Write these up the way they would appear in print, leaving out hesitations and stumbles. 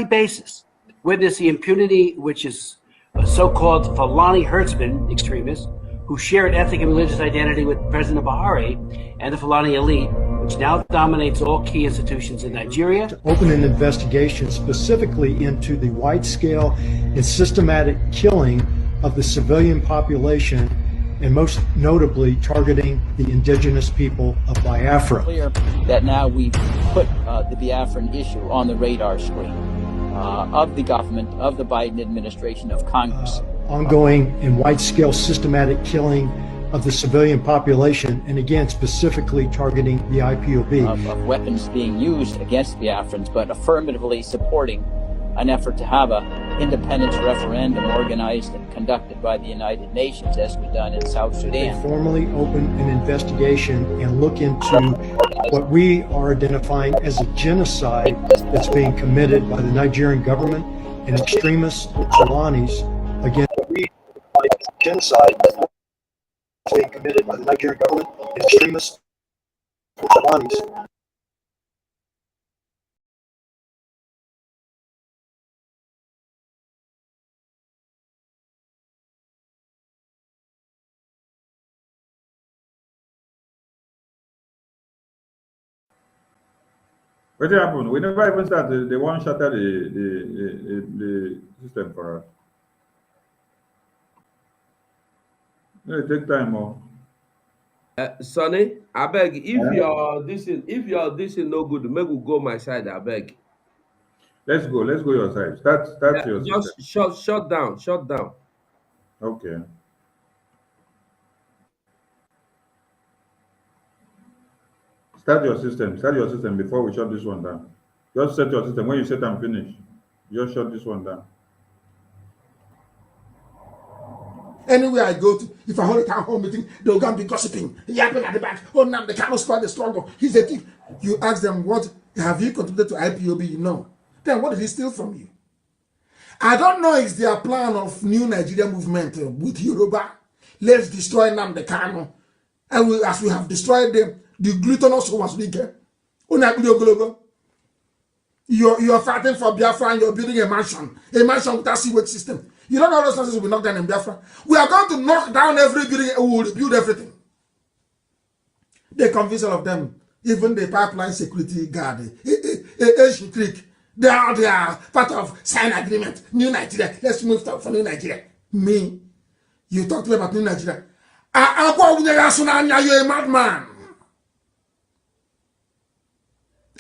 basis. Witness the impunity which is so-called Fulani herdsmen extremists who share an ethnic and religious identity with President Buhari and the Fulani elite, which now dominates all key institutions in Nigeria. To open an investigation specifically into the wide-scale and systematic killing of the civilian population, and most notably targeting the indigenous people of Biafra. Clear that now we've put the Biafran issue on the radar screen of the government, of the Biden administration, of Congress. Ongoing and wide-scale systematic killing of the civilian population, and again, specifically targeting the IPOB. Of weapons being used against Biafrans, but affirmatively supporting an effort to have an independence referendum organized and conducted by the United Nations, as we've done in South Sudan. They formally open an investigation and look into what we are identifying as a genocide that's being committed by the Nigerian government and extremist Fulanis against genocide being committed by the Nigerian government and extremist Fulanis. What happened? We never even started. They won't shatter the system for us. It take time more. Sonny, I beg, if you're this no good, make we go my side, I beg. Let's go your side. Start your just system. shut down. Okay. Start your system before we shut this one down. Just set your system. When you set and finish, just shut this one down. Anywhere I go to, if I hold a town hall meeting, they'll go and be gossiping, yapping at the back. Oh, now the camel squad is stronger. He's a thief. You ask them, what have you contributed to IPOB? You know. Then what did he steal from you? I don't know if their plan of new Nigerian movement with Yoruba. Let's destroy Nnamdi Kanu. And as we have destroyed them, the glutinous was weaker. You're fighting for Biafra and you're building a mansion without sewage system. You don't know those houses will be knocked down in Biafra. We are going to knock down every building and we will rebuild everything. They convince all of them, even the pipeline security guard, Asian Creek, they are part of sign agreement, New Nigeria. Let's move for New Nigeria. Me, you talk to me about New Nigeria. You're a madman.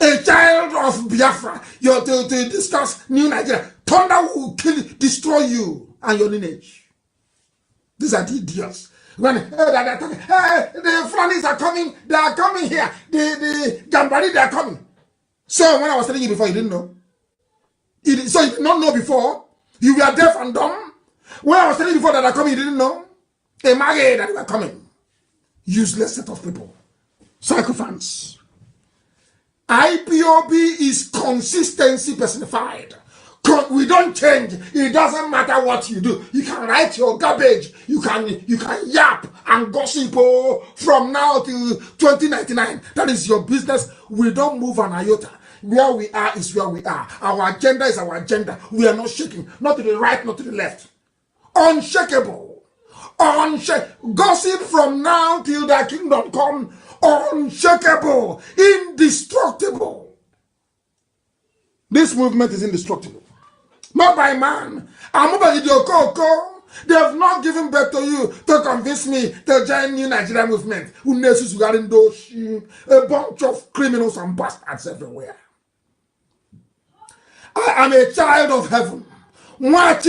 A child of Biafra, you're to discuss New Nigeria. Thunder will kill, destroy you and your lineage. These are the idiots. When the Fulanis are coming, they are coming here. The Gambari, they are coming. So when I was telling you before, you didn't know. So you did not know before. You were deaf and dumb. When I was telling you before that they are coming, you didn't know. Imagine that they were coming. Useless set of people. Psychophants. IPOB is consistency personified. We don't change. It doesn't matter what you do. You can write your garbage. You can yap and gossip from now till 2099. That is your business. We don't move an iota. Where we are is where we are. Our agenda is our agenda. We are not shaking. Not to the right, not to the left. Unshakable. Gossip from now till the kingdom come. Unshakable, indestructible. This movement is indestructible. Not by man. They have not given birth to you to convince me to join New Nigerian movement. A bunch of criminals and bastards everywhere. I am a child of heaven. I'm a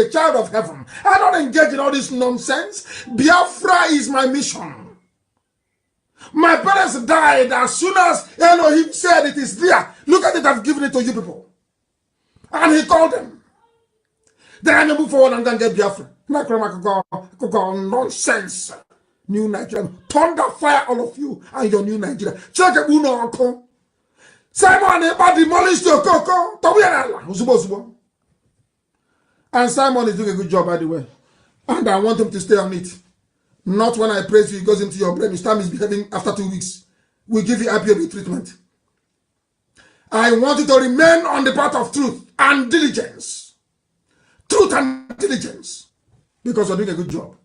child of heaven. I don't engage in all this nonsense. Biafra is my mission. My parents died as soon as Elohim said it is there. Look at it, I've given it to you people. And he called them. Then I move forward and then get Biafra. Nonsense. New Nigeria. Thunder fire all of you and your new Nigeria. Check it, Uno. Simon demolished your cocoa. And Simon is doing a good job, by the way. And I want him to stay on it. Not when I praise you, it goes into your brain. You start misbehaving after 2 weeks. We give you IPOB treatment. I want you to remain on the path of truth and diligence. Truth and diligence. Because you're doing a good job.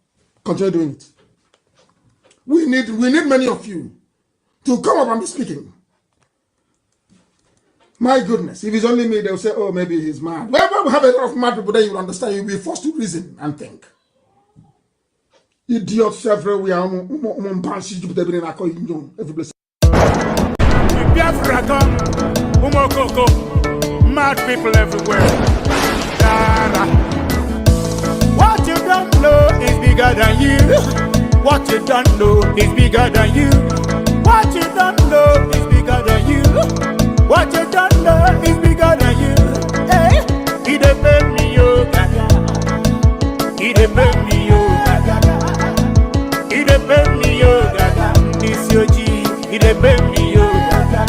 Continue doing it. We need many of you to come up and be speaking. My goodness, if it's only me, they'll say, oh, maybe he's mad. Well, we have a lot of mad people, then you will understand. You'll be forced to reason and think. Idiots everywhere. Every place. Mad people everywhere. What you don't know is bigger than you. What you don't know is bigger than you. What you don't know is bigger than you. What you don't know is bigger than you. Hey, he depend me, yo, gaga. He depend me, yo, gaga. He depend me, yo, gaga. This your G. He depend me, yo, gaga.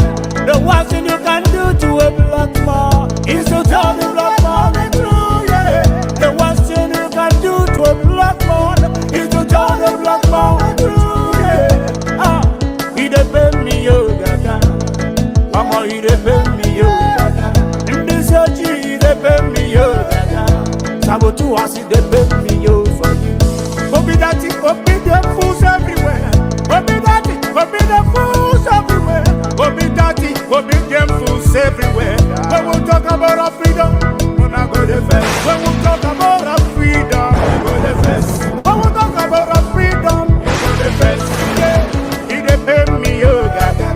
The worst thing you can do to a black man is to tell the black man the truth, yeah. The worst thing you can do to a black man is to tell the black man the truth, yeah. Ah, he depend me, yo, gaga. Mama, he depend me, yo, gaga. In this your G, he depend me, yo, gaga. Sabotu has he depend me, yo, for you. Obi that it, obi them fools everywhere. Obi that it, obi them fools everywhere. Obi that it, obi them fools everywhere. When we talk about our freedom, we're not go the first. When we talk about our freedom, we go the first. When we talk about our freedom, we go the first. Yeah, he depend me, yo, gaga.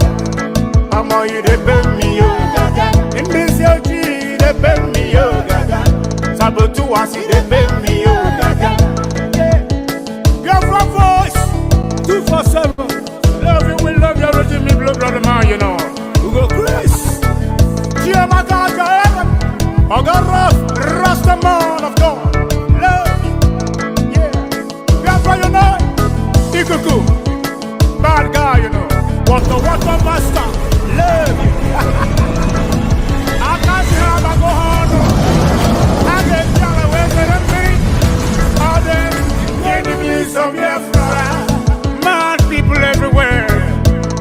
Mama, he depend me, yo, gaga. In this your G, he depend me, yo, gaga. Sabotu was he depend me, yo, gaga. Biafran voice, 247. Love you, we love you, Reggie, me blood brother man, you know. We go Chris, Chiamaka, Heaven, Ogaraf, Rasta man of God. Love you, yeah. Biafran, you know, Ikuku, bad guy, you know. Water master, love you. I can't see how I go on. I get down away to the feet. All them enemies of Biafra. Mad people everywhere.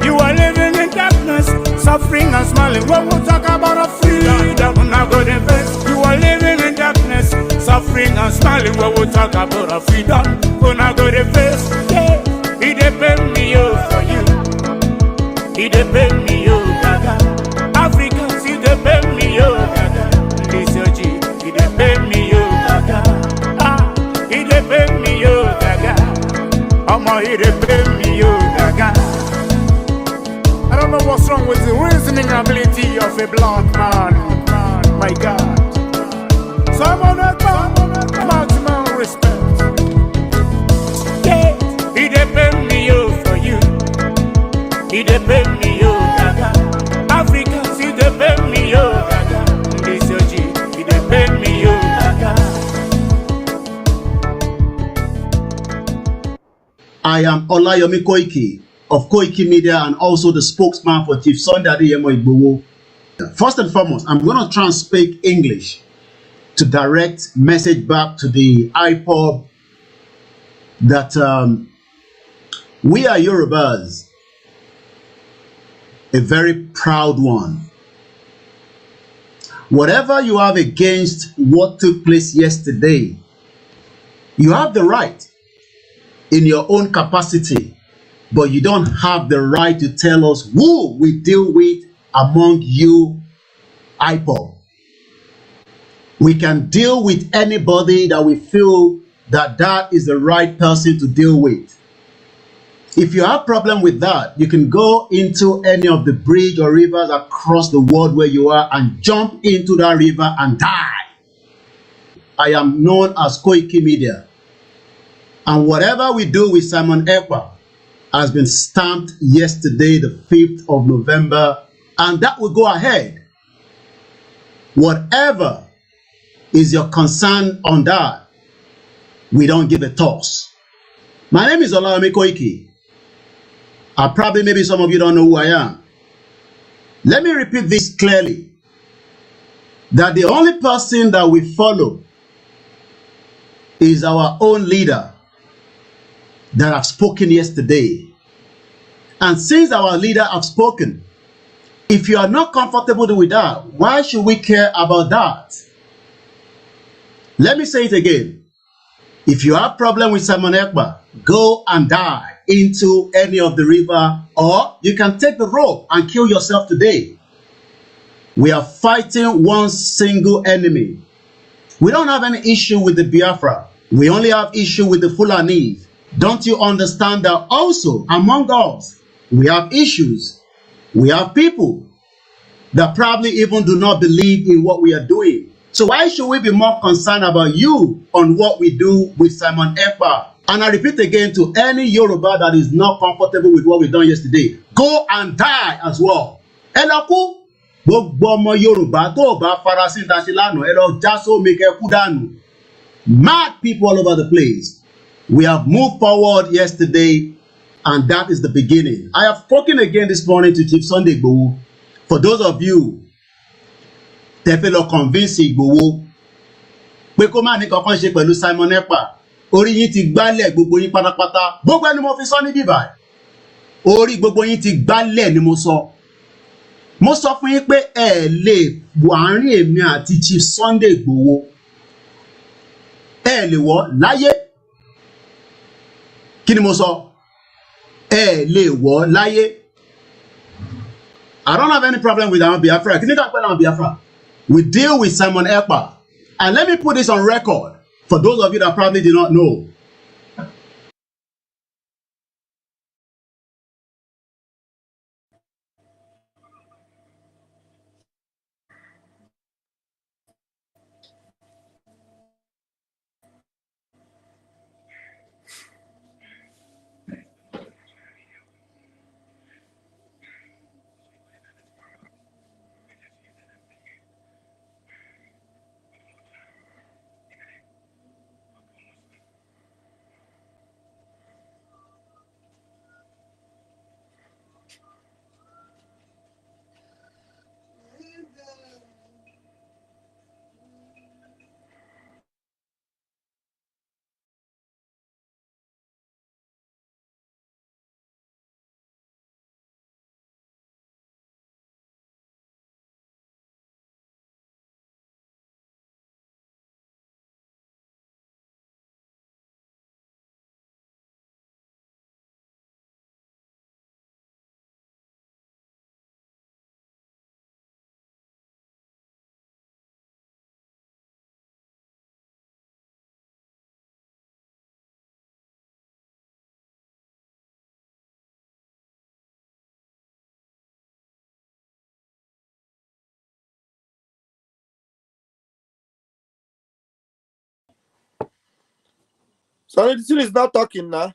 You are living in darkness, suffering and smiling. When we talk about a freedom, we're not going to invest. You are living in darkness, suffering and smiling. When we talk about a freedom, we're not going to invest. Yeah, he depend me, yo, for you. He depend me, yo, gaga. Africans, he depend me, yo, gaga. This your G, he depend me, yo, gaga. Ah, he depend me, yo, gaga. Mama, he depend me, yo, gaga. I don't know what's wrong with the reasoning ability of a black man. My God. Someone Ekpa, maximum respect. Yeah, he depend me, yo, for you. He depend me, yo, gaga. Africans, he depend me, yo, gaga. This your G, he depend me, yo, gaga. I am Olayomi Koiki of Koiki Media and also the spokesman for Chief Sunday Adeyemo Igboho. First and foremost, I'm going to try and speak English to direct message back to the IPOB that we are Yorubas, a very proud one. Whatever you have against what took place yesterday, you have the right in your own capacity, but you don't have the right to tell us who we deal with among you, IPOB. We can deal with anybody that we feel that is the right person to deal with. If you have problem with that, you can go into any of the bridge or rivers across the world where you are and jump into that river and die. I am known as Koiki Media. And whatever we do with Simon Ekpa has been stamped yesterday, the 5th of November, and that will go ahead. Whatever is your concern on that, we don't give a toss. My name is Olayomi Koiki. Probably maybe some of you don't know who I am. Let me repeat this clearly, that the only person that we follow is our own leader that have spoken yesterday. And since our leader have spoken, If you are not comfortable with that, why should we care about that? Let me say it again. If you have problem with Simon Ekpa, go and die into any of the river, or you can take the rope and kill yourself today. We are fighting one single enemy. We don't have any issue with the Biafra. We only have issue with the Fulani. Don't you understand that also among us, we have issues. We have people that probably even do not believe in what we are doing. So why should we be more concerned about you on what we do with Simon Ekpa? And I repeat again to any Yoruba that is not comfortable with what we done yesterday, go and die as well. Eloku, gbogbo ọmọ Yorùbá tó bá farasin ta ṣe lánàá, ẹ lọ já sómi kẹ́ kú dànù. Mad people all over the place. We have moved forward yesterday, and that is the beginning. I have spoken again this morning to Chief Sunday Igboho. For those of you tẹ́ fẹ́ lọ convince Igboho pé kó má ní kankan ṣe pẹ̀lú Simon Ekpa, orí yín ti gbálẹ̀ gbogbo yín pátápátá. Gbogbo ẹni mo fi sọ ní bíbá. Orí gbogbo yín ti gbálẹ̀ ni mo sọ. Mo sọ fún yín pé ẹ lè wọ àárín èmi àti Chief Sunday Igboho. Ẹ lè wọ̀ láyé. Kí ni mo sọ? Ẹ lè wọ̀ láyé. I don't have any problem with our Biafra. Kí ni ká pẹ́ láwọn Biafra? We deal with Simon Ekpa. And let me put this on record for those of you that probably did not know. Sorry, the thing is not talking now.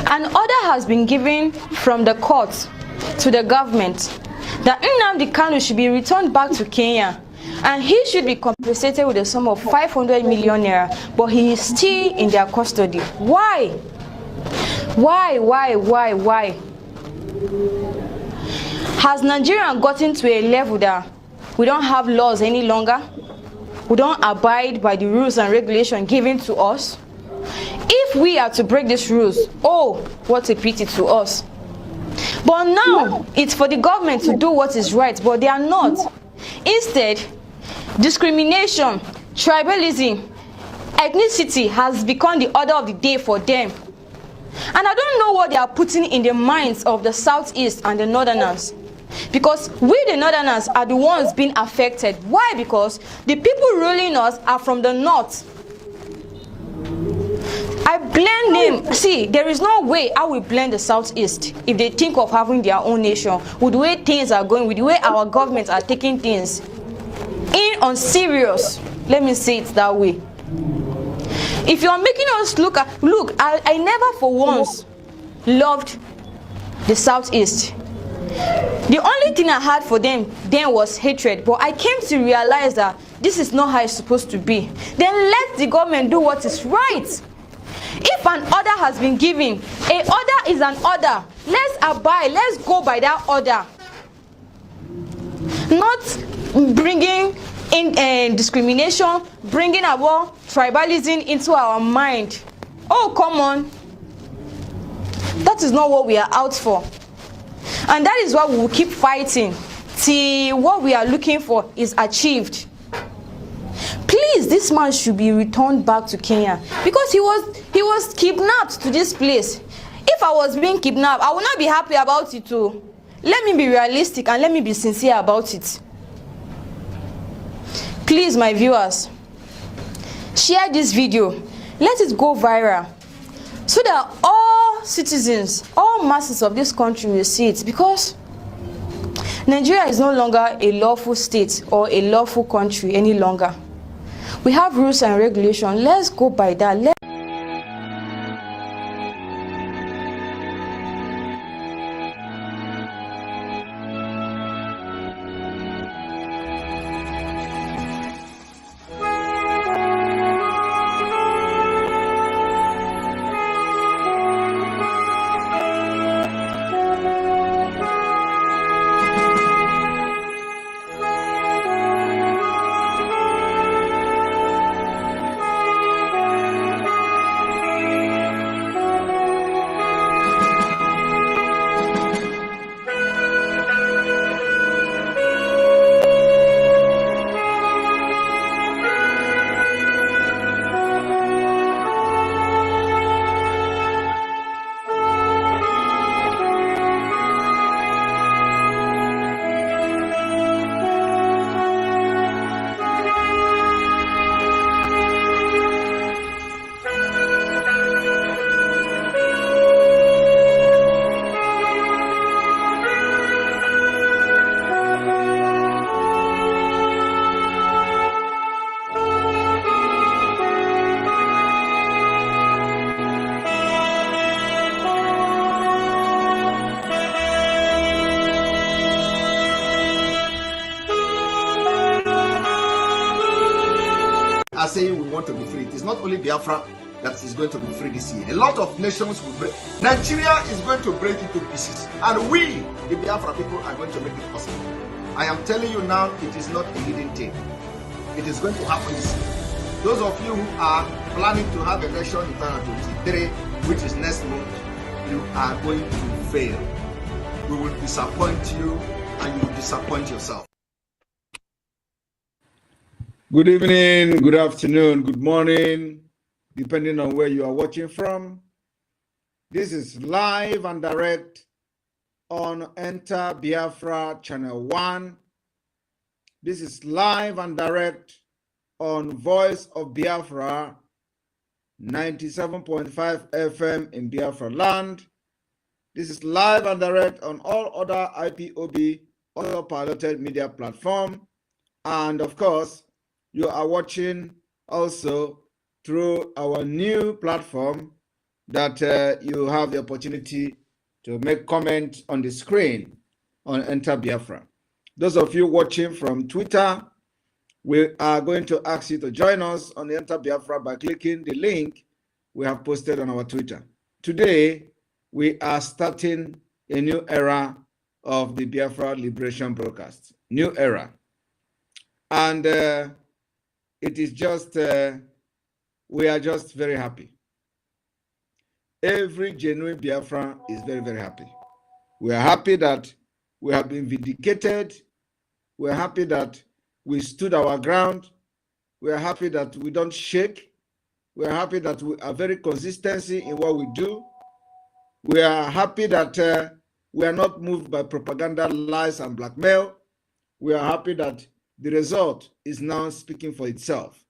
An order has been given from the court to the government that Nnamdi Kanu should be returned back to Kenya, and he should be compensated with a sum of 500 million naira, but he is still in their custody. Why? Why? Has Nigeria gotten to a level that we don't have laws any longer? We don't abide by the rules and regulations given to us? If we are to break these rules, oh, what a pity to us. But now, it's for the government to do what is right, but they are not. Instead, discrimination, tribalism, ethnicity has become the order of the day for them. And I don't know what they are putting in the minds of the Southeast and the Northerners. Because we, the Northerners, are the ones being affected. Why? Because the people ruling us are from the North. Blend them. See, there is no way how we blend the Southeast if they think of having their own nation with the way things are going, with the way our governments are taking things in on serious. Let me say it that way. If you are making us look, I never for once loved the Southeast. The only thing I had for them then was hatred, but I came to realize that this is not how it's supposed to be. Then let the government do what is right. If an order has been given, a order is an order. Let's abide, let's go by that order. Not bringing in discrimination, bringing our tribalism into our mind. Oh, come on. That is not what we are out for. And that is why we will keep fighting till what we are looking for is achieved. Please, this man should be returned back to Kenya because he was kidnapped to this place. If I was being kidnapped, I would not be happy about it too. Let me be realistic and let me be sincere about it. Please, my viewers, share this video. Let it go viral so that all citizens, all masses of this country will see it, because Nigeria is no longer a lawful state or a lawful country any longer. We have rules and regulations. Let's go by that. Are saying we want to be free. It is not only Biafra that is going to be free this year. A lot of nations will break. Nigeria is going to break into pieces, and we, the Biafra people, are going to make it possible. I am telling you now, it is not a hidden thing. It is going to happen this year. Those of you who are planning to have a election in 2023, which is next month, you are going to fail. We will disappoint you, and you will disappoint yourself. Good evening, good afternoon, good morning, depending on where you are watching from. This is live and direct on Enter Biafra Channel 1. This is live and direct on Voice of Biafra 97.5 FM in Biafra land. This is live and direct on all other IPOB, other piloted media platform. And of course, you are watching also through our new platform that you have the opportunity to make comments on the screen on Enter Biafra. Those of you watching from Twitter, we are going to ask you to join us on the Enter Biafra by clicking the link we have posted on our Twitter. Today, we are starting a new era of the Biafra Liberation Broadcast. New era. And it is just, we are just very happy. Every genuine Biafran is very, very happy. We are happy that we have been vindicated. We are happy that we stood our ground. We are happy that we don't shake. We are happy that we are very consistency in what we do. We are happy that we are not moved by propaganda, lies, and blackmail. We are happy that the result is now speaking for itself.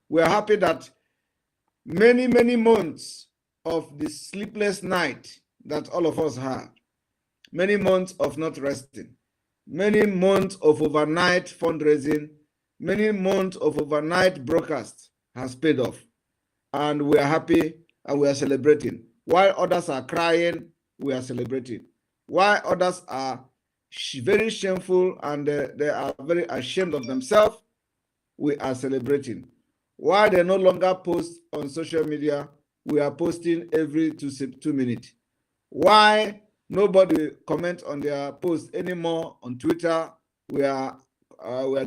We are happy that many, many months of the sleepless night that all of us had, many months of not resting, many months of overnight fundraising, many months of overnight broadcast has paid off. And we are happy and we are celebrating. While others are crying, we are celebrating. While others are very shameful and they are very ashamed of themselves, we are celebrating. While they no longer post on social media, we are posting every 2 minutes. Why nobody comment on their post anymore on Twitter? We are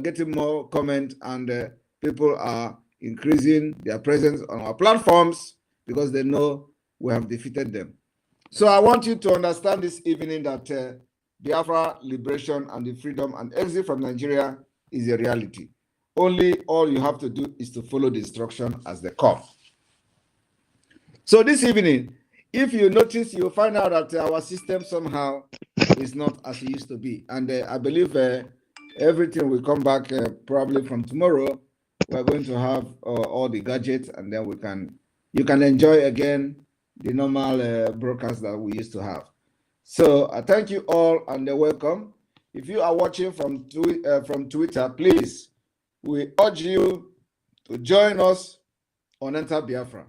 getting more comment and people are increasing their presence on our platforms because they know we have defeated them. So I want you to understand this evening that Biafra liberation and the freedom and exit from Nigeria is a reality. Only all you have to do is to follow the instruction as they come. So this evening, if you notice, you'll find out that our system somehow is not as it used to be. And I believe everything will come back probably from tomorrow. We're going to have all the gadgets, and then you can enjoy again the normal broadcast that we used to have. So I thank you all and welcome. If you are watching from Twitter, please, we urge you to join us on Enter Biafra.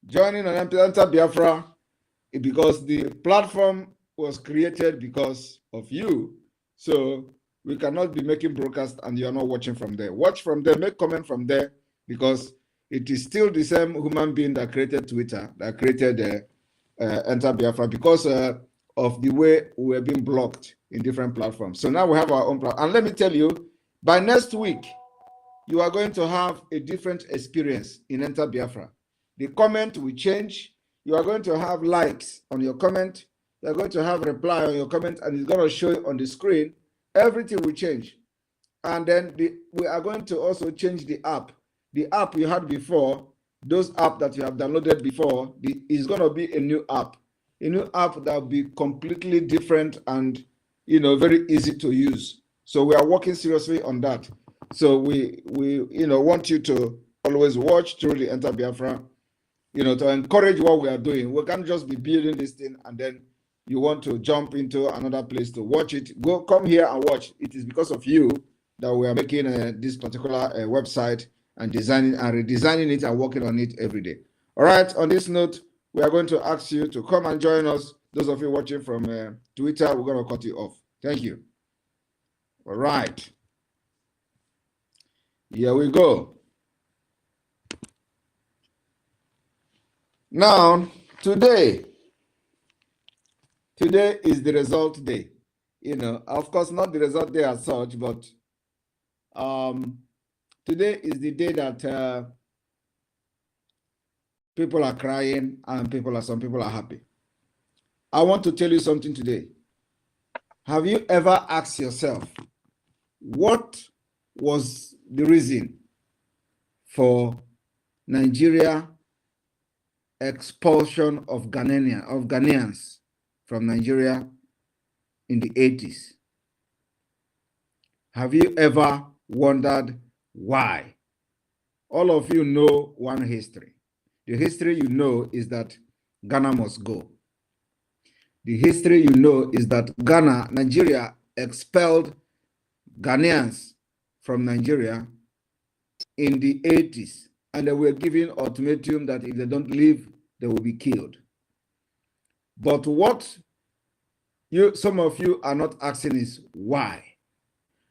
Joining on Enter Biafra is because the platform was created because of you. So we cannot be making broadcasts and you are not watching from there. Watch from there, make comment from there, because it is still the same human being that created Twitter, that created Enter Biafra, because of the way we are being blocked in different platforms. So now we have our own platform. And let me tell you, by next week, you are going to have a different experience in Enter Biafra. The comment will change. You are going to have likes on your comment. You are going to have reply on your comment, and it's going to show on the screen. Everything will change. And then we are going to also change the app. The app you had before, those apps that you have downloaded before, is going to be a new app. A new app that will be completely different and, very easy to use. So we are working seriously on that. So we want you to always watch Truly Enter Biafra, to encourage what we are doing. We can't just be building this thing and then you want to jump into another place to watch it. Come here and watch. It is because of you that we are making this particular website and designing and redesigning it and working on it every day. All right. On this note, we are going to ask you to come and join us. Those of you watching from Twitter, we're going to cut you off. Thank you. All right. Here we go. Now, today is the result day. Of course, not the result day as such, but today is the day that people are crying and some people are happy. I want to tell you something today. Have you ever asked yourself, what was the reason for Nigeria expulsion of Ghanaians from Nigeria in the 80s? Have you ever wondered why? All of you know one history. The history you know is that Ghana must go. The history you know is that Nigeria expelled Ghanaians from Nigeria in the 80s, and they were given ultimatum that if they don't leave, they will be killed. But what some of you are not asking is why?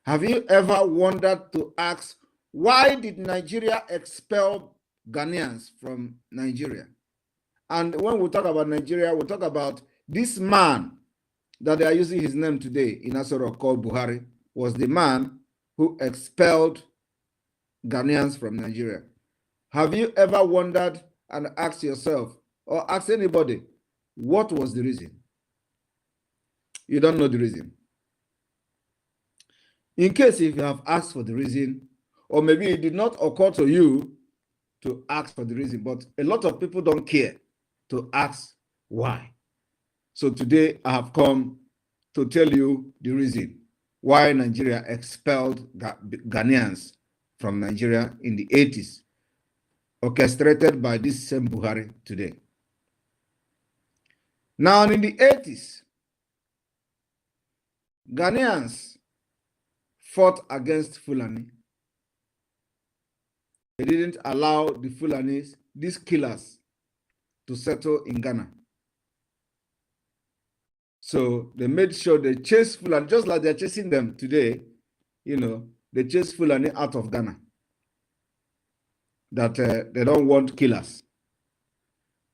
Have you ever wondered to ask, why did Nigeria expel Ghanaians from Nigeria? And when we talk about Nigeria, we talk about this man that they are using his name today in Asoro called Buhari, was the man who expelled Ghanaians from Nigeria. Have you ever wondered and asked yourself, or asked anybody, what was the reason? You don't know the reason. In case if you have asked for the reason, or maybe it did not occur to you to ask for the reason, but a lot of people don't care to ask why. So today I have come to tell you the reason why Nigeria expelled Ghanaians from Nigeria in the 80s, orchestrated by this same Buhari today. Now, in the 80s, Ghanaians fought against Fulani. They didn't allow the Fulanis, these killers, to settle in Ghana. So they made sure they chased Fulani, just like they're chasing them today. You know, they chased Fulani out of Ghana. That they don't want killers.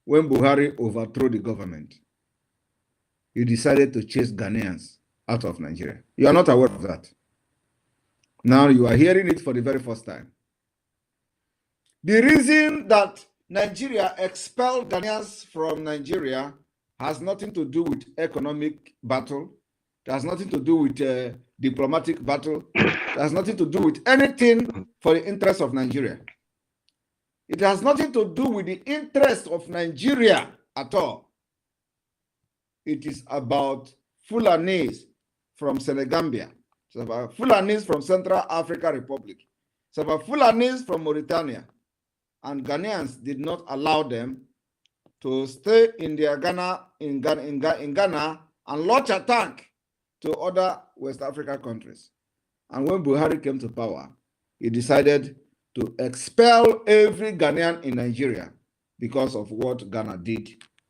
When Buhari overthrew the government, he decided to chase Ghanaians out of Nigeria. You are not aware of that. Now you are hearing it for the very first time. The reason that Nigeria expelled Ghanaians from Nigeria has nothing to do with economic battle. It has nothing to do with diplomatic battle. It has nothing to do with anything for the interest of Nigeria. It has nothing to do with the interest of Nigeria at all. It is about Fulanis from Senegambia. It's about Fulanis from Central African Republic. It's about Fulanis from Mauritania. And Ghanaians did not allow them to stay in their Ghana and launch attack to other West African countries. And when Buhari came to power, he decided to expel every Ghanaian in Nigeria because of what Ghana did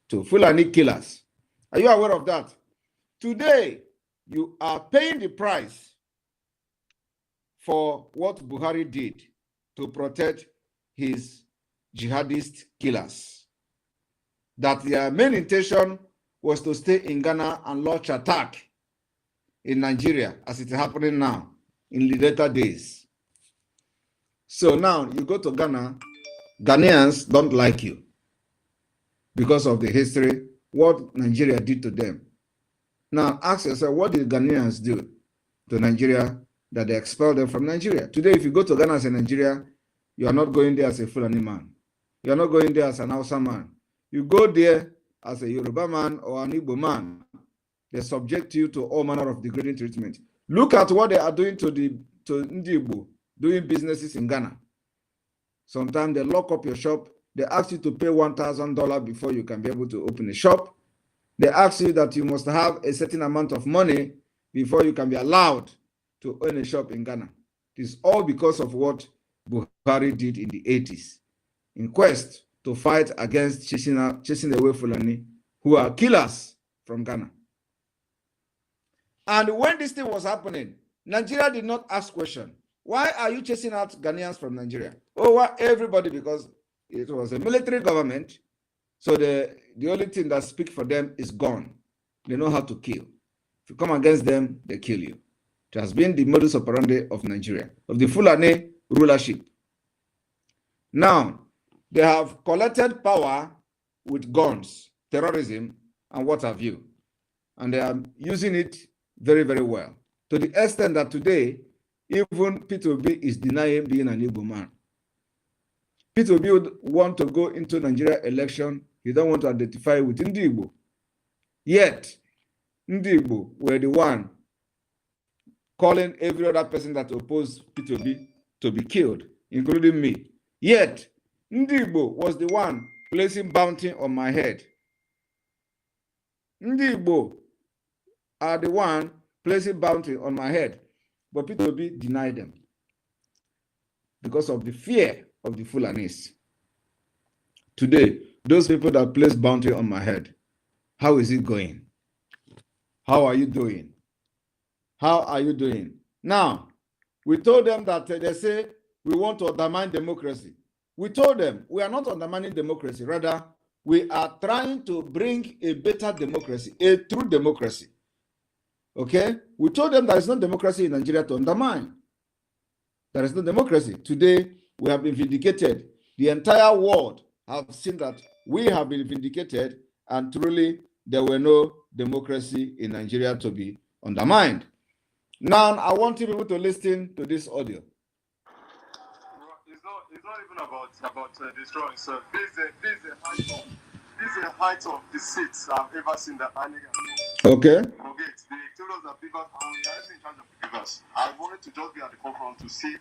to Fulani killers. Are you aware of that? Today, you are paying the price for what Buhari did to protect his jihadist killers. That their main intention was to stay in Ghana and launch attack in Nigeria, as it's happening now in the later days. So now you go to Ghana, Ghanaians don't like you because of the history, what Nigeria did to them. Now ask yourself, what did Ghanaians do to Nigeria that they expelled them from Nigeria? Today, if you go to Ghana as a Nigeria, you are not going there as a Fulani man. You are not going there as an Hausa man. You go there as a Yoruba man or an Igbo man. They subject you to all manner of degrading treatment. Look at what they are doing to Ndi Igbo doing businesses in Ghana. Sometimes they lock up your shop. They ask you to pay $1,000 before you can be able to open a shop. They ask you that you must have a certain amount of money before you can be allowed to own a shop in Ghana. It is all because of what Buhari did in the 80s in quest to fight against chasing away Fulani, who are killers from Ghana. And when this thing was happening, Nigeria did not ask question. Why are you chasing out Ghanaians from Nigeria? Oh, why everybody? Because it was a military government. So the only thing that speaks for them is gun. They know how to kill. If you come against them, they kill you. It has been the modus operandi of Nigeria, of the Fulani rulership. Now, they have collected power with guns, terrorism, and what have you. And they are using it very, very well. To the extent that today, even P2B is denying being an Igbo man. P2B would want to go into Nigeria election. He don't want to identify with Ndi Igbo. Yet, Ndi Igbo were the one calling every other person that opposed P2B to be killed, including me. Yet, Ndi Igbo was the one placing bounty on my head. Ndi Igbo are the one placing bounty on my head. But P2B denied them because of the fear of the Fulanis. Today, those people that place bounty on my head, how is it going? How are you doing? How are you doing? Now, we told them that they say we want to undermine democracy. We told them we are not undermining democracy. Rather, we are trying to bring a better democracy, a true democracy. Okay? We told them there is no democracy in Nigeria to undermine. There is no democracy. Today, we have been vindicated. The entire world have seen that we have been vindicated, and truly there were no democracy in Nigeria to be undermined. Now, I want you people to listen to this audio. It's not even about destroying. So this is the height of the seats I've ever seen that I Okay. They told us that Beavers, I was in charge of the Beavers. I wanted to just be at the forefront to see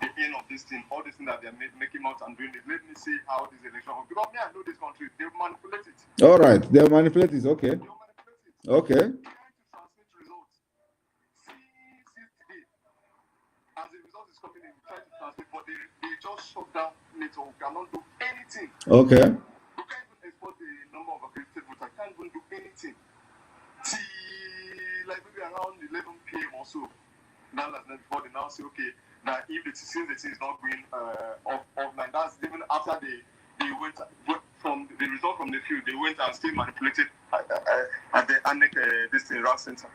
the end of this thing, all this thing that they're making out and doing it. Let me see how this election will. Because me, I know this country, they manipulate it. All right, they manipulate it. Okay. Okay. Trying to transmit results. See today, as the result is coming in, trying to transmit, but they just shut down network. Cannot do anything. Okay. You can't even export the number of accredited voters. Can't even do anything. Till like maybe around 11 p.m. or so. Now last night before they now say, okay, now if since the thing is not going offline, that's even after they went from the result from the field, they went and still manipulated at the ANEC this thing RAS center.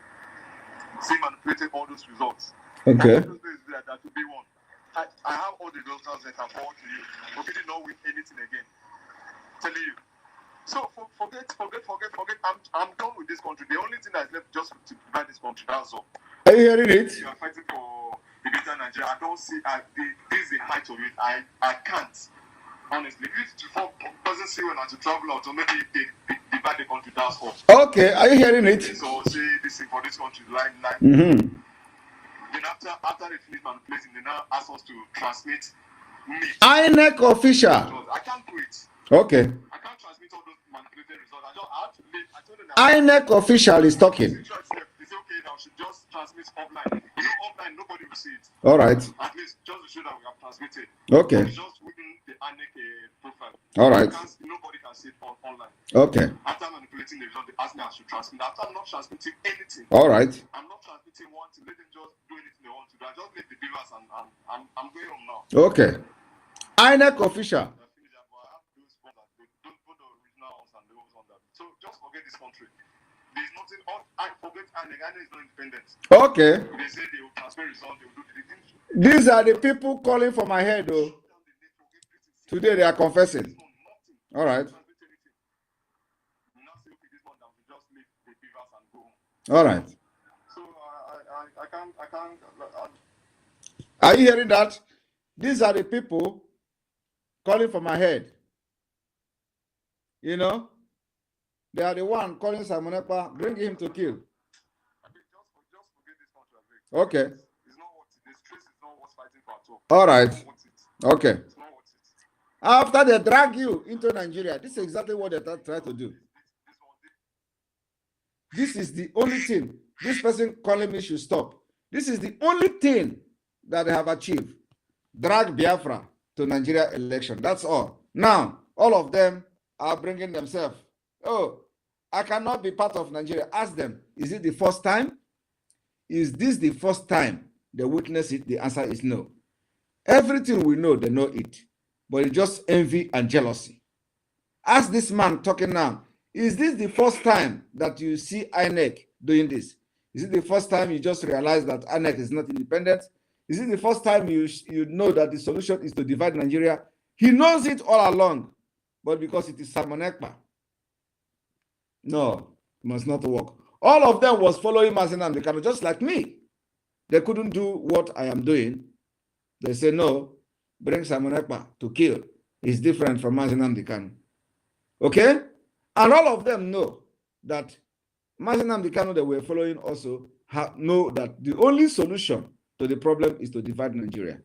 Still manipulated all those results. Okay. All those days that will be one. I have all the results that I forward to you. But we did not win anything again. Telling you. So forget. I'm done with this country. The only thing that's left just to divide this country. That's all. Are you hearing it? You are fighting for the better Nigeria. I don't see this is the height of it. I can't. Honestly, if it doesn't see when I to travel out, or maybe they divide the country. That's all. Okay, are you hearing it? So say this thing for this country, line. Mm-hmm. Then after they finish manipulating, they now ask us to transmit me. INEC official. I can't do it. Okay. I can't transmit all those manipulated results. I have to leave. I told them INEC official is talking. They say, okay, now should just transmit offline. You know, offline, nobody will see it. All right. At least just to show that we have transmitted. Okay. It's just within the ANEC profile. All right. Nobody can see it online. Okay. After manipulating the result, they ask me I should transmit. After I'm not transmitting anything. All right. I'm not transmitting one thing. Let them just do anything they want to do. I just make the beavers and I'm going home now. Okay. INEC official. So just forget this country. There's nothing. I forget ANEC. ANEC is not independent. Okay. They say they will transfer results. They will do the things. These are the people calling for my head, though. Today they are confessing. All right. All right. So I can't. Are you hearing that? These are the people calling for my head. You know, they are the one calling Simon Ekpa, bring him to kill. Okay. All right. Okay. After they drag you into Nigeria, this is exactly what they try to do. This is the only thing this person calling me should stop. This is the only thing that they have achieved. Drag Biafra to Nigeria election. That's all. Now, all of them are bringing themselves. Oh, I cannot be part of Nigeria. Ask them, is it the first time? Is this the first time they witness it? The answer is no. Everything we know, they know it. But it's just envy and jealousy. Ask this man talking now, is this the first time that you see INEC doing this? Is it the first time you just realize that INEC is not independent? Is it the first time you know that the solution is to divide Nigeria? He knows it all along, but because it is Simon Ekpa. No, it must not work. All of them was following Mazen Amdekano, just like me. They couldn't do what I am doing. They say, no, bring Simon Ekpa to kill. It's different from Mazen Amdekano. Okay? And all of them know that Mazen Amdekano that we're following also know that the only solution to the problem is to divide Nigeria.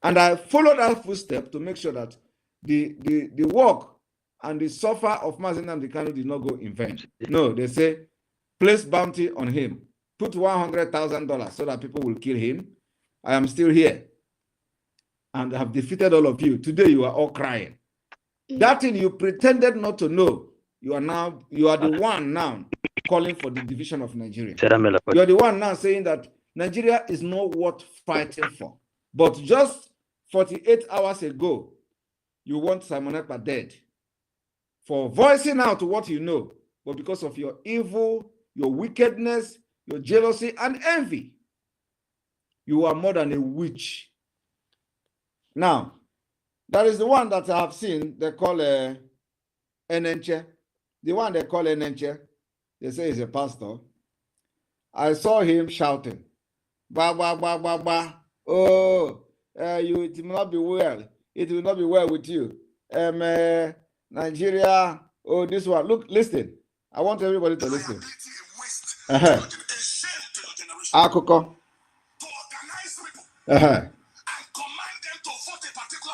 And I follow that footstep to make sure that the work and the suffer of Mazen Amdekano did not go in vain. No, they say, place bounty on him. Put $100,000 so that people will kill him. I am still here. And I have defeated all of you. Today you are all crying. That thing you pretended not to know, you are the one now calling for the division of Nigeria. You are the one now saying that Nigeria is not worth fighting for. But just 48 hours ago, you want Simon Ekpa dead for voicing out what you know, but because of your evil, your wickedness, your jealousy, and envy, you are more than a witch. Now, that is the one that I have seen, they call Enenche. The one they call Enenche, they say is a pastor. I saw him shouting, ba, ba, ba, ba, ba. Oh, it will not be well. It will not be well with you. Nigeria, oh, this one. Look, listen. I want everybody to listen. Akoko.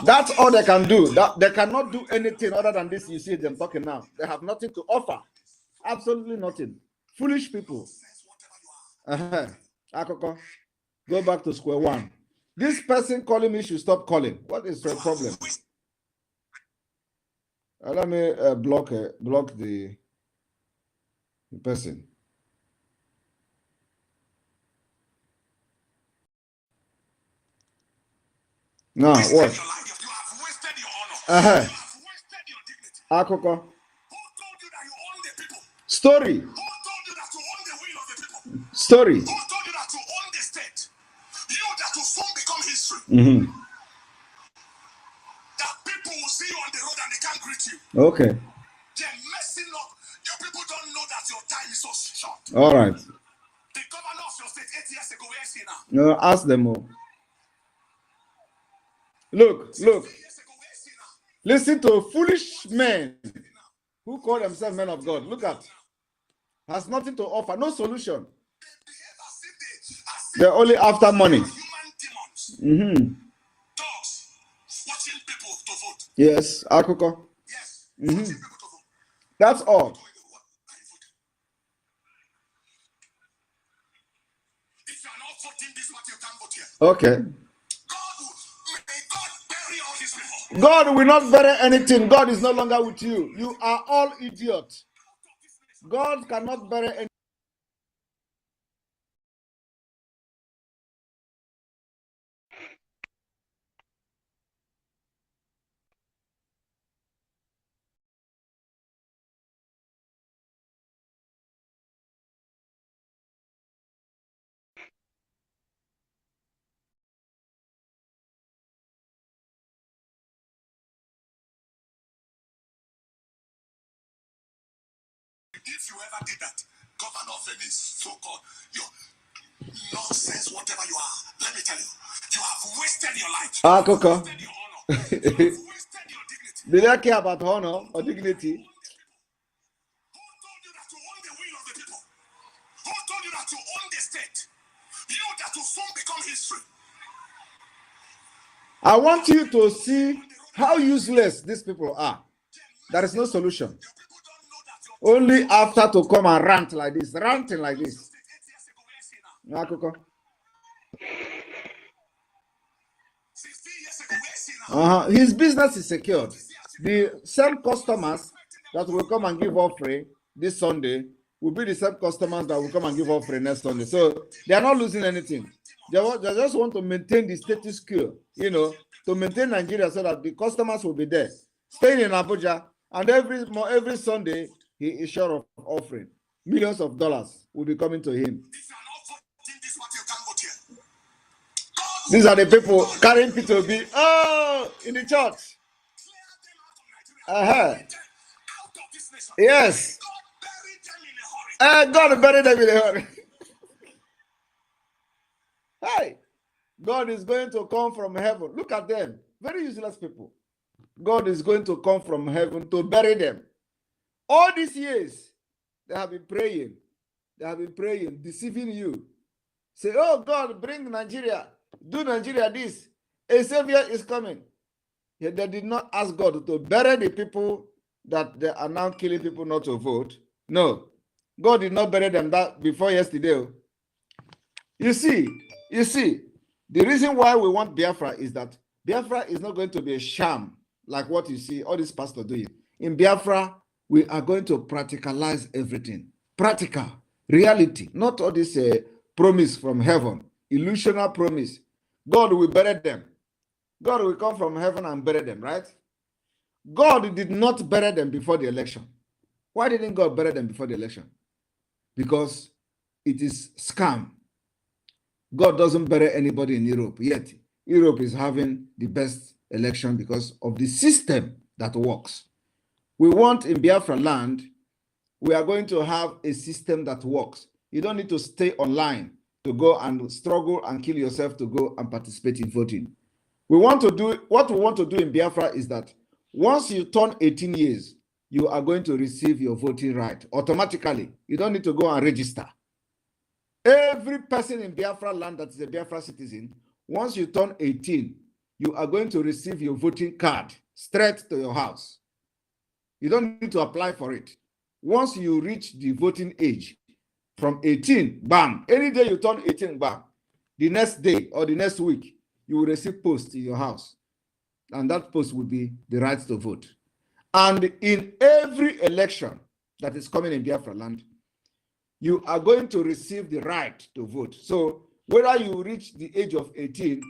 That's all they can do. That they cannot do anything other than this. You see them talking now. They have nothing to offer. Absolutely nothing. Foolish people. Akoko, go back to square one. This person calling me should stop calling. What is the problem? Let me block the person. Now what? Akoko. Story. Story. Who told you that to own the state? You that will soon become history. That people will see you on the road and they can't greet you. Okay. They're messing up. You people don't know that your time is so short. All right. The governor of your state 8 years ago, where is he now? No, ask them all. Look. Listen to foolish men who call themselves men of God. Look at. Has nothing to offer, no solution. They're only after money. Dogs watching people to vote. Yes, Akoko. Yes. That's all. If you are not voting this, what you can vote here. Okay. God will not bury anything. God is no longer with you. You are all idiots. God cannot bury any. If you ever did that, governor of any so-called, your nonsense, whatever you are, let me tell you, you have wasted your life. Coco. Wasted your honor. You have wasted your dignity. Did I care about honor or dignity? Who told you that to own the will of the people? Who told you that to own the state? You that will soon become history. I want you to see how useless these people are. There is no solution. Only after to come and rant like this, ranting like this. His business is secured. The same customers that will come and give offering this Sunday will be the same customers that will come and give offering next Sunday. So they are not losing anything. They just want to maintain the status quo, you know, to maintain Nigeria so that the customers will be there, staying in Abuja, and every Sunday he is sure of offering. Millions of dollars will be coming to him. These are the people carrying P2B. Oh, in the church. Yes. God buried them in a hurry. Hey, God is going to come from heaven. Look at them. Very useless people. God is going to come from heaven to bury them. All these years, they have been praying. They have been praying, deceiving you. Say, oh God, bring Nigeria. Do Nigeria this. A savior is coming. Yet they did not ask God to bury the people that they are now killing people not to vote. No. God did not bury them that before yesterday. You see, the reason why we want Biafra is that Biafra is not going to be a sham like what you see all these pastors doing. In Biafra, we are going to practicalize everything. Practical, reality, not all this promise from heaven, illusional promise. God will bury them. God will come from heaven and bury them, right? God did not bury them before the election. Why didn't God bury them before the election? Because it is scam. God doesn't bury anybody in Europe yet. Europe is having the best election because of the system that works. We want in Biafra land, we are going to have a system that works. You don't need to stay online to go and struggle and kill yourself to go and participate in voting. What we want to do in Biafra is that once you turn 18 years, you are going to receive your voting right automatically. You don't need to go and register. Every person in Biafra land that is a Biafra citizen, once you turn 18, you are going to receive your voting card straight to your house. You don't need to apply for it. Once you reach the voting age, from 18, bam, any day you turn 18, bam, the next day or the next week, you will receive post in your house. And that post will be the right to vote. And in every election that is coming in Biafra land, you are going to receive the right to vote. So whether you reach the age of 18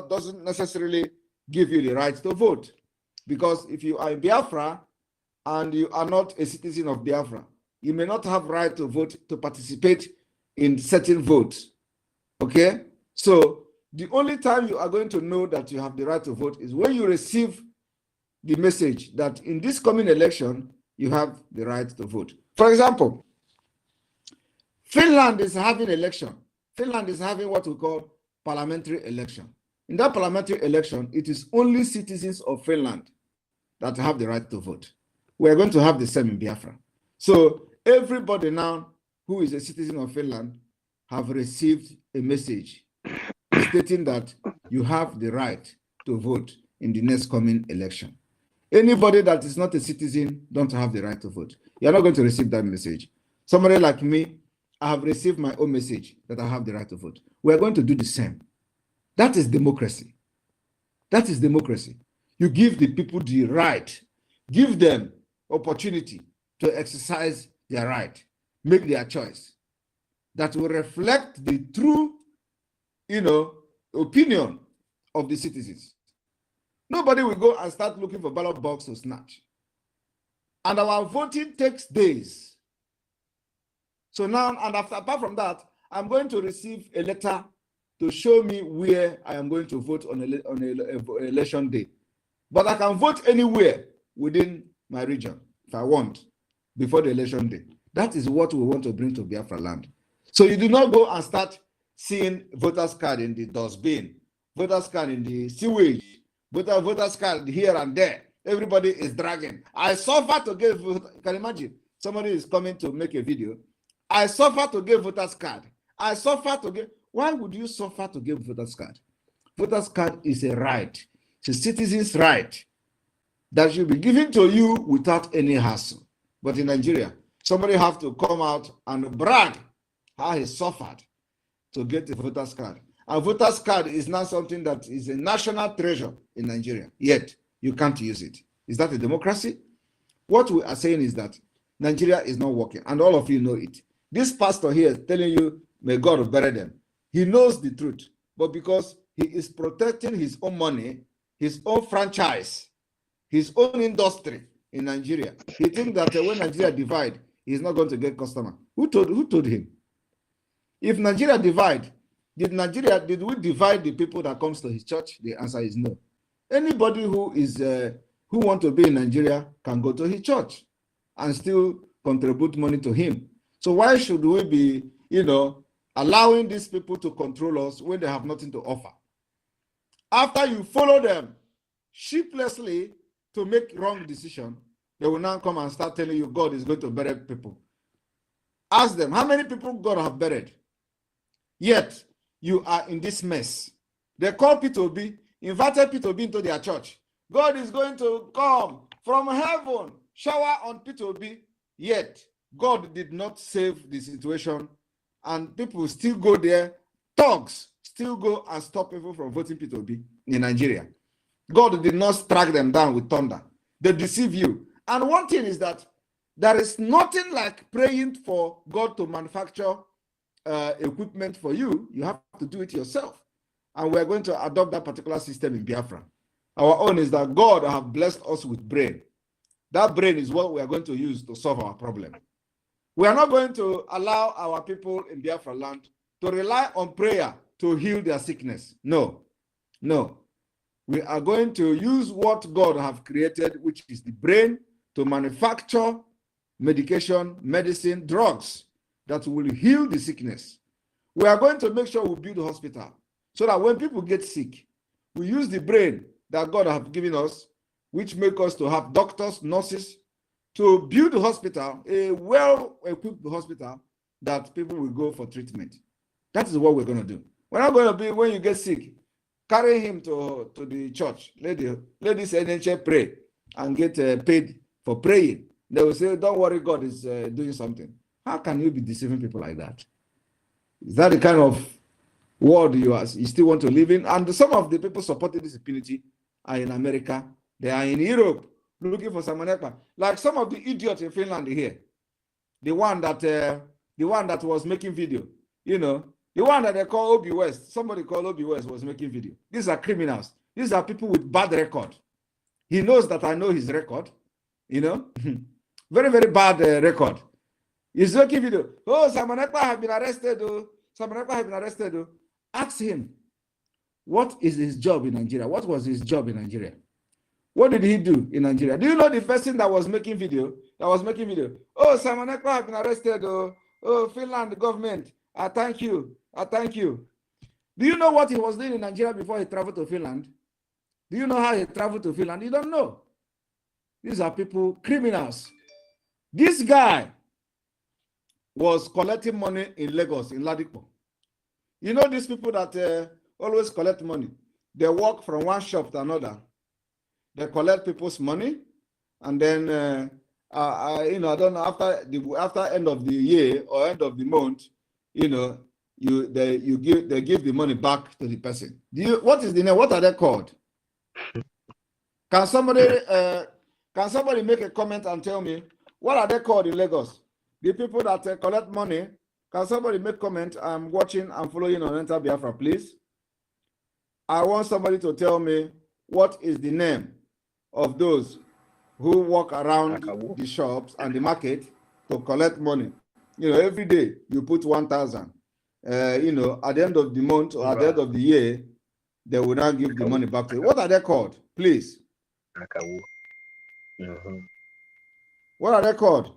doesn't necessarily give you the right to vote. Because if you are in Biafra and you are not a citizen of Biafra, you may not have right to vote, to participate in certain votes. Okay? So the only time you are going to know that you have the right to vote is when you receive the message that in this coming election, you have the right to vote. For example, Finland is having election. Finland is having what we call parliamentary election. In that parliamentary election, it is only citizens of Finland that have the right to vote. We're going to have the same in Biafra. So everybody now who is a citizen of Finland have received a message stating that you have the right to vote in the next coming election. Anybody that is not a citizen don't have the right to vote. You're not going to receive that message. Somebody like me, I have received my own message that I have the right to vote. We're going to do the same. That is democracy. That is democracy. You give the people the right, give them opportunity to exercise their right, make their choice. That will reflect the true, opinion of the citizens. Nobody will go and start looking for ballot box to snatch. And our voting takes days. So now, and apart from that, I'm going to receive a letter to show me where I am going to vote on election day. But I can vote anywhere within my region if I want before the election day. That is what we want to bring to Biafra land. So you do not go and start seeing voters card in the dustbin, voters card in the sewage, voters card here and there. Everybody is dragging. I suffer to get, can you imagine? Somebody is coming to make a video. I suffer to get voters card. I suffer to get, why would you suffer to get voters card? Voters card is a right. It's a citizen's right that should be given to you without any hassle. But in Nigeria, somebody have to come out and brag how he suffered to get a voters card. A voters card is not something that is a national treasure in Nigeria, yet you can't use it. Is that a democracy? What we are saying is that Nigeria is not working, and all of you know it. This pastor here is telling you, may God bury them. He knows the truth, but because he is protecting his own money, his own franchise, his own industry in Nigeria, he thinks that when Nigeria divide, he's not going to get customer. Who told him? If Nigeria divide, did we divide the people that comes to his church? The answer is no. Anybody who want to be in Nigeria can go to his church and still contribute money to him. So why should we be, allowing these people to control us when they have nothing to offer? After you follow them sheeplessly to make wrong decision, they will now come and start telling you God is going to bury people. Ask them, how many people God have buried? Yet, you are in this mess. They call P2B, invited P2B into their church. God is going to come from heaven, shower on P2B. Yet, God did not save the situation, and people still go there. Thugs still go and stop people from voting P2B in Nigeria. God did not strike them down with thunder. They deceive you. And one thing is that there is nothing like praying for God to manufacture equipment for you. You have to do it yourself. And we're going to adopt that particular system in Biafra. Our own is that God have blessed us with brain. That brain is what we are going to use to solve our problem. We are not going to allow our people in Biafra land to rely on prayer to heal their sickness. No. We are going to use what God have created, which is the brain, to manufacture medication, medicine, drugs that will heal the sickness. We are going to make sure we build a hospital so that when people get sick, we use the brain that God has given us, which make us to have doctors, nurses, to build a hospital, a well-equipped hospital that people will go for treatment. That is what we're going to do. We're not going to be, when you get sick, carry him to the church. Let this NHA pray and get paid for praying. They will say, don't worry, God is doing something. How can you be deceiving people like that? Is that the kind of world you still want to live in? And some of the people supporting this impunity are in America. They are in Europe looking for Simon Ekpa. Like some of the idiots in Finland here. The one that was making video, you know, the one that they call Obi West, somebody called Obi West was making video. These are criminals. These are people with bad record. He knows that I know his record, you know, very, very bad record. He's making video. Oh, Simon Ekpa has been arrested. Oh, Simon Ekpa has been arrested. Oh. Ask him, what is his job in Nigeria? What was his job in Nigeria? What did he do in Nigeria? Do you know the person that was making video? Oh, Simon Ekpa has been arrested. Oh, Finland government. I thank you. Do you know what he was doing in Nigeria before he traveled to Finland? Do you know how he traveled to Finland? You don't know. These are people, criminals. This guy was collecting money in Lagos, in Ladipo. You know these people that always collect money. They walk from one shop to another. They collect people's money, and then you know, I don't know, after end of the year or end of the month, you know, they give the money back to the person. What is the name? What are they called? Can somebody make a comment and tell me what are they called in Lagos? The people that collect money. Can somebody make comment? I'm watching and following on Enter Biafra, please. I want somebody to tell me what is the name of those who walk around the shops and the market to collect money. You know, every day you put 1,000. You know, at the end of the month or at the end of the year, they will now give the money back to you. What are they called, please? What are they called?